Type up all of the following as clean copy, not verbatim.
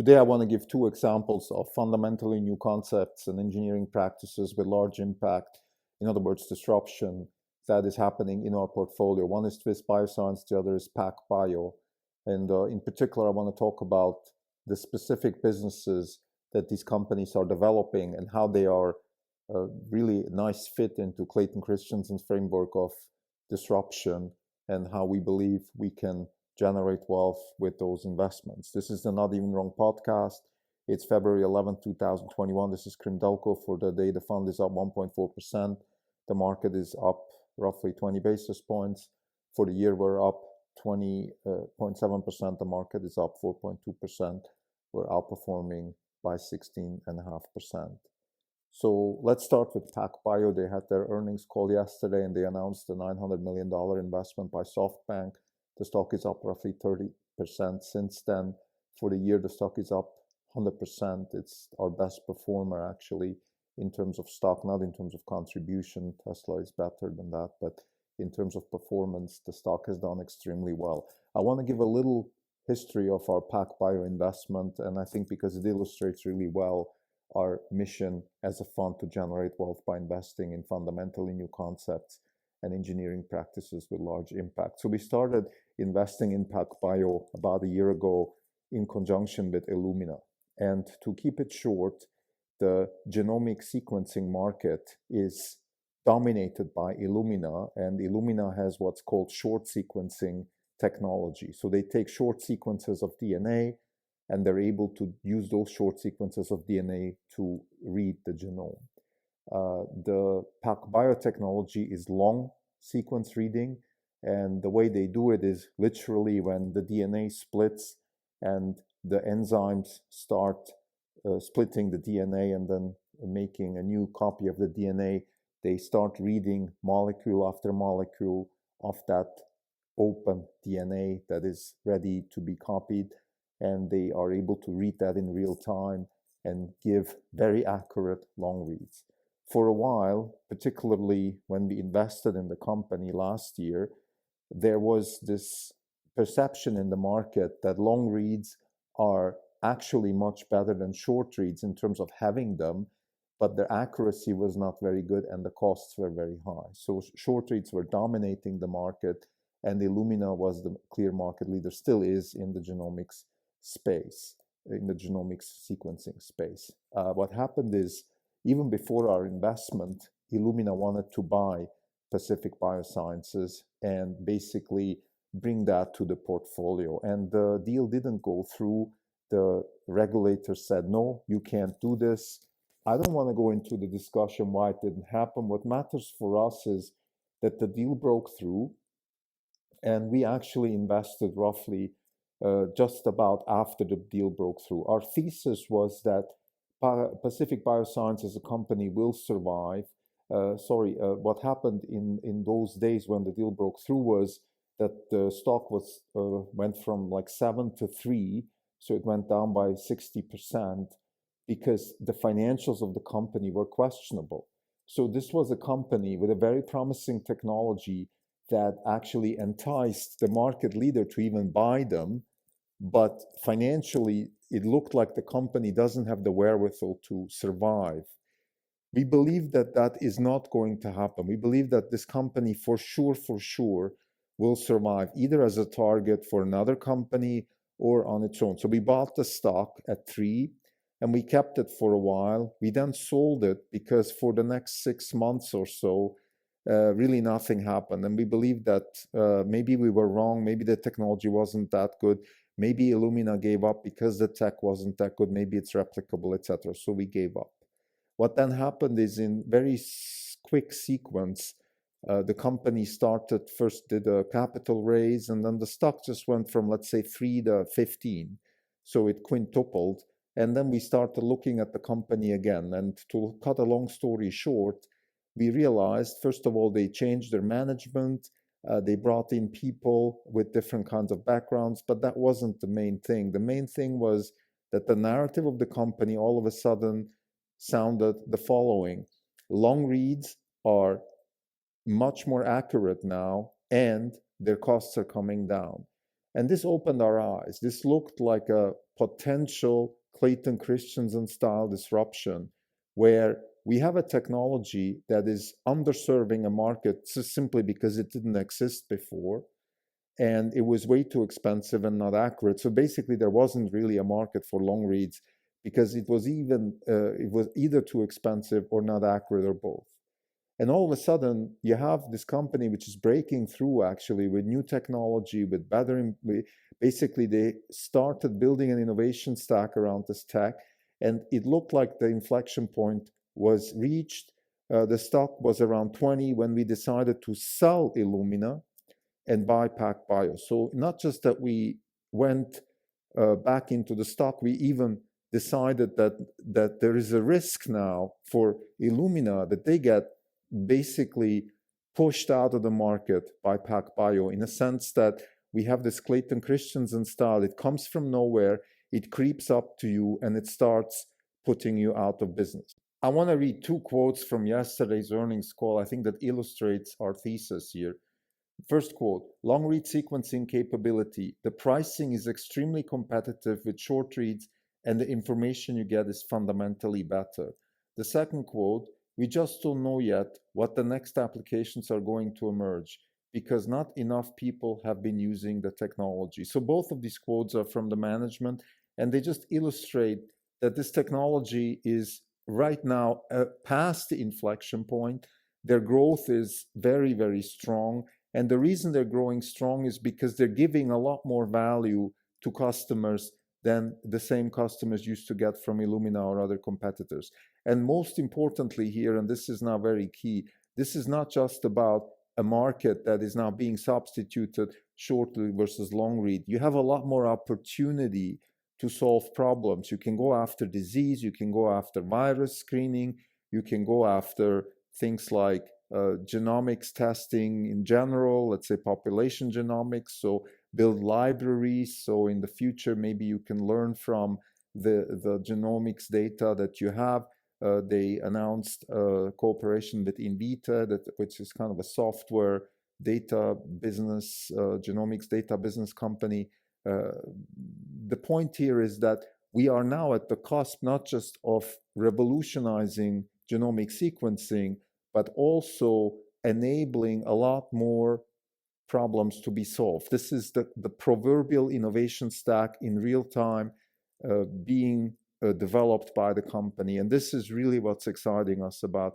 Today, I want to give two examples of fundamentally new concepts and engineering practices with large impact. In other words, disruption that is happening in our portfolio. One is Twist Bioscience, the other is PacBio. And in particular, I want to talk about the specific businesses that these companies are developing and how they are a really nice fit into Clayton Christensen's framework of disruption and how we believe we can generate wealth with those investments. This is the Not Even Wrong podcast. It's February 11, 2021. This is Krim Delko. For the day, the fund is up 1.4%. The market is up roughly 20 basis points. For the year, we're up 20.7%. The market is up 4.2%. We're outperforming by 16.5%. So let's start with PacBio. They had their earnings call yesterday and they announced a $900 million investment by SoftBank. The stock is up roughly 30% since then. For the year, the stock is up 100%. It's our best performer actually in terms of stock, not in terms of contribution. Tesla is better than that, but in terms of performance, the stock has done extremely well. I want to give a little history of our PacBio investment, and I think because it illustrates really well our mission as a fund to generate wealth by investing in fundamentally new concepts and engineering practices with large impact. So we started investing in PacBio about a year ago in conjunction with Illumina. And to keep it short, the genomic sequencing market is dominated by Illumina, and Illumina has what's called short sequencing technology. So they take short sequences of DNA and they're able to use those short sequences of DNA to read the genome. The PacBio technology is long sequence reading, and the way they do it is literally when the DNA splits and the enzymes start splitting the DNA and then making a new copy of the DNA, they start reading molecule after molecule of that open DNA that is ready to be copied, and they are able to read that in real time and give very accurate long reads. For a while, particularly when we invested in the company last year, there was this perception in the market that long reads are actually much better than short reads in terms of having them, but their accuracy was not very good and the costs were very high. So short reads were dominating the market, and Illumina was the clear market leader, still is, in the genomics space, in the genomics sequencing space. What happened is, even before our investment, Illumina wanted to buy Pacific Biosciences and basically bring that to the portfolio. And the deal didn't go through. The regulator said, no, you can't do this. I don't want to go into the discussion why it didn't happen. What matters for us is that the deal broke through, and we actually invested roughly just about after the deal broke through. Our thesis was that Pacific Bioscience as a company will survive. What happened in those days when the deal broke through was that the stock went from like 7 to 3, so it went down by 60% because the financials of the company were questionable. So this was a company with a very promising technology that actually enticed the market leader to even buy them, but financially, it looked like the company doesn't have the wherewithal to survive. We believe that that is not going to happen. We believe that this company for sure will survive, either as a target for another company or on its own. So we bought the stock at 3 and we kept it for a while. We then sold it because for the next 6 months or so, really nothing happened. And we believe that maybe we were wrong. Maybe the technology wasn't that good. Maybe Illumina gave up because the tech wasn't that good. Maybe it's replicable, etc. So we gave up. What then happened is, in very quick sequence, the company did a capital raise, and then the stock just went from, let's say, 3 to 15. So it quintupled. And then we started looking at the company again. And to cut a long story short, we realized, first of all, they changed their management. They brought in people with different kinds of backgrounds, but that wasn't the main thing. The main thing was that the narrative of the company all of a sudden sounded the following: long reads are much more accurate now, and their costs are coming down. And this opened our eyes. This looked like a potential Clayton Christensen style disruption where we have a technology that is underserving a market simply because it didn't exist before. And it was way too expensive and not accurate. So basically, there wasn't really a market for long reads because it was either too expensive or not accurate or both. And all of a sudden, you have this company which is breaking through actually with new technology, with better. Basically, they started building an innovation stack around this tech, and it looked like the inflection point was reached. The stock was around 20 when we decided to sell Illumina and buy PacBio. So not just that we went back into the stock, we even decided that there is a risk now for Illumina that they get basically pushed out of the market by PacBio in a sense that we have this Clayton Christensen style. It comes from nowhere, it creeps up to you, and it starts putting you out of business. I want to read two quotes from yesterday's earnings call. I think that illustrates our thesis here. First quote, long read sequencing capability. The pricing is extremely competitive with short reads, and the information you get is fundamentally better. The second quote, we just don't know yet what the next applications are going to emerge because not enough people have been using the technology. So both of these quotes are from the management, and they just illustrate that this technology is right now past the inflection point. Their growth is very, very strong. And the reason they're growing strong is because they're giving a lot more value to customers than the same customers used to get from Illumina or other competitors. And most importantly here, and this is now very key, this is not just about a market that is now being substituted short versus long read. You have a lot more opportunity to solve problems. You can go after disease, you can go after virus screening, you can go after things like genomics testing in general, let's say population genomics, so build libraries. So in the future, maybe you can learn from the genomics data that you have. They announced a cooperation with Invita, which is kind of a software data business, genomics data business company. The point here is that we are now at the cusp not just of revolutionizing genomic sequencing, but also enabling a lot more problems to be solved. This is the proverbial innovation stack in real time being developed by the company. And this is really what's exciting us about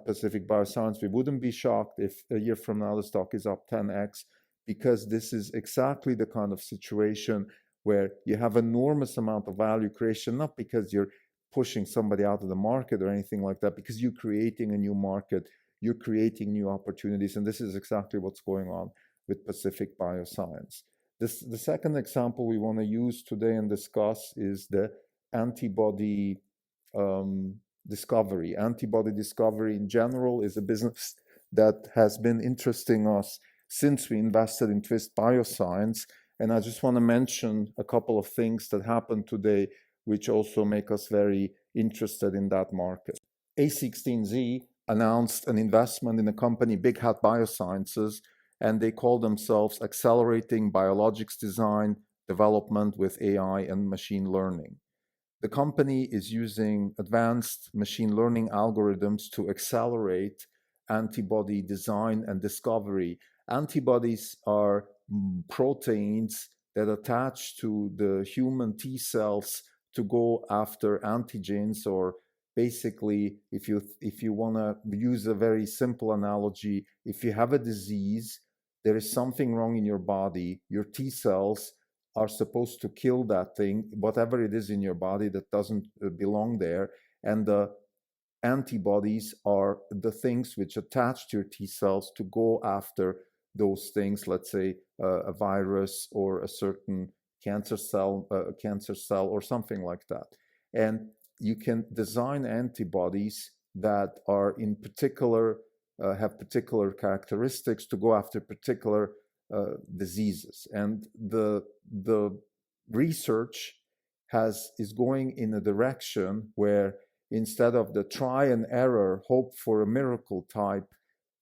Pacific Bioscience. We wouldn't be shocked if a year from now the stock is up 10x, because this is exactly the kind of situation where you have enormous amount of value creation, not because you're pushing somebody out of the market or anything like that, because you're creating a new market, you're creating new opportunities, and this is exactly what's going on with Pacific Bioscience. The second example we want to use today and discuss is the antibody discovery. Antibody discovery in general is a business that has been interesting us since we invested in Twist Bioscience, and I just want to mention a couple of things that happened today which also make us very interested in that market. A16Z announced an investment in a company, Big Hat Biosciences, and they call themselves Accelerating Biologics Design Development with AI and Machine Learning. The company is using advanced machine learning algorithms to accelerate antibody design and discovery. Antibodies are proteins that attach to the human T cells to go after antigens, or basically, if you want to use a very simple analogy, if you have a disease, there is something wrong in your body, your T cells are supposed to kill that thing, whatever it is in your body that doesn't belong there, and the antibodies are the things which attach to your T cells to go after those things, let's say a virus or a certain cancer cell or something like that. And you can design antibodies that are in particular, have particular characteristics to go after particular diseases. And the research is going in a direction where instead of the try and error, hope for a miracle type,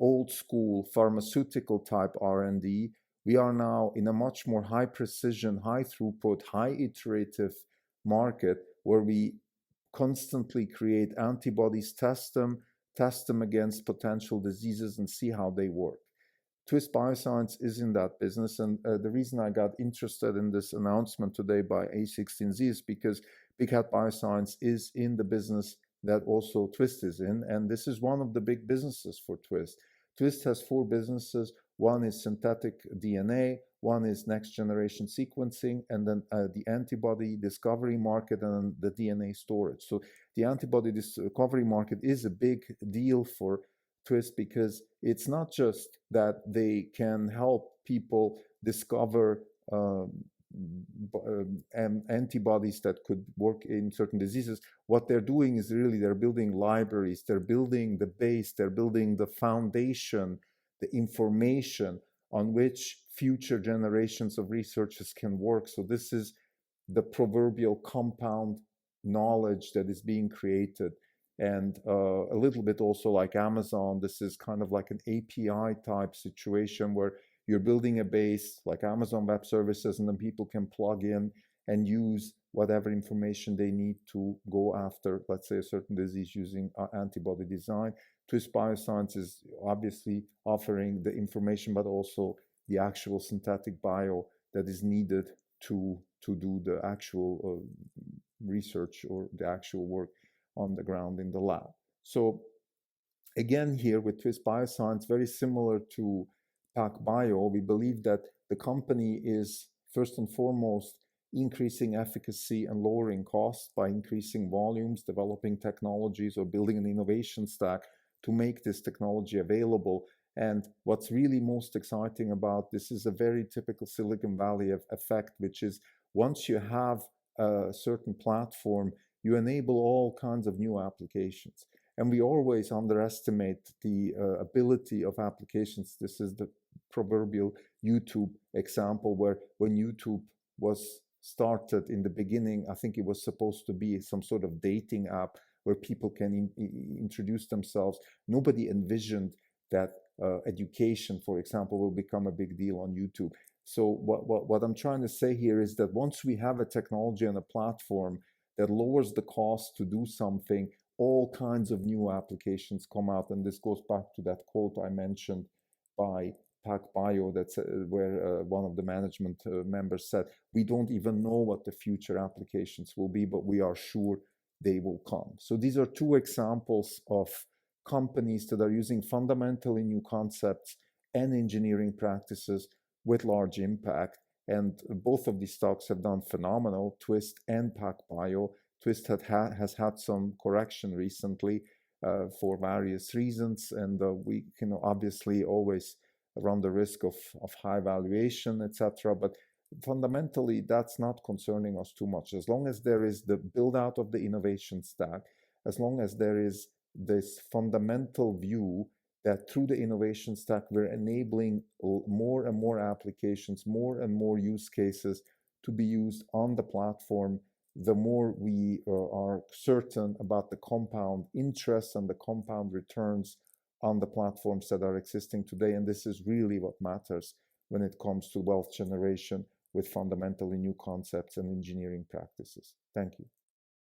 old school pharmaceutical type R&D, We are now in a much more high precision, high throughput, high iterative market where we constantly create antibodies, test them against potential diseases and see how they work. Twist Bioscience is in that business, and the reason I got interested in this announcement today by A16Z is because Big Hat Bioscience is in the business that also Twist is in, and this is one of the big businesses for Twist. Twist has 4 businesses. One is synthetic DNA, one is next generation sequencing, and then the antibody discovery market and the DNA storage. So the antibody discovery market is a big deal for Twist because it's not just that they can help people discover antibodies that could work in certain diseases. What they're doing is really they're building libraries, they're building the base, they're building the foundation, the information on which future generations of researchers can work. So this is the proverbial compound knowledge that is being created. And a little bit also like Amazon, this is kind of like an API type situation where you're building a base like Amazon Web Services, and then people can plug in and use whatever information they need to go after, let's say, a certain disease using antibody design. Twist Bioscience is obviously offering the information, but also the actual synthetic bio that is needed to do the actual research or the actual work on the ground in the lab. So again, here with Twist Bioscience, very similar to PacBio, we believe that the company is first and foremost increasing efficacy and lowering costs by increasing volumes, developing technologies, or building an innovation stack to make this technology available. And what's really most exciting about this is a very typical Silicon Valley effect, which is once you have a certain platform, you enable all kinds of new applications. And we always underestimate the ability of applications. This is the proverbial YouTube example where when YouTube was started in the beginning, I think it was supposed to be some sort of dating app where people can introduce themselves. Nobody envisioned that education, for example, will become a big deal on YouTube. So what I'm trying to say here is that once we have a technology and a platform that lowers the cost to do something, all kinds of new applications come out. And this goes back to that quote I mentioned by PacBio, that's where one of the management members said, we don't even know what the future applications will be, but we are sure they will come. So these are 2 examples of companies that are using fundamentally new concepts and engineering practices with large impact. And both of these stocks have done phenomenal, Twist and PacBio. Twist has had some correction recently for various reasons, and we can obviously always run the risk of high valuation, etc. But fundamentally, that's not concerning us too much. As long as there is the build out of the innovation stack, as long as there is this fundamental view that through the innovation stack, we're enabling more and more applications, more and more use cases to be used on the platform, the more we are certain about the compound interest and the compound returns on the platforms that are existing today. And this is really what matters when it comes to wealth generation with fundamentally new concepts and engineering practices. Thank you.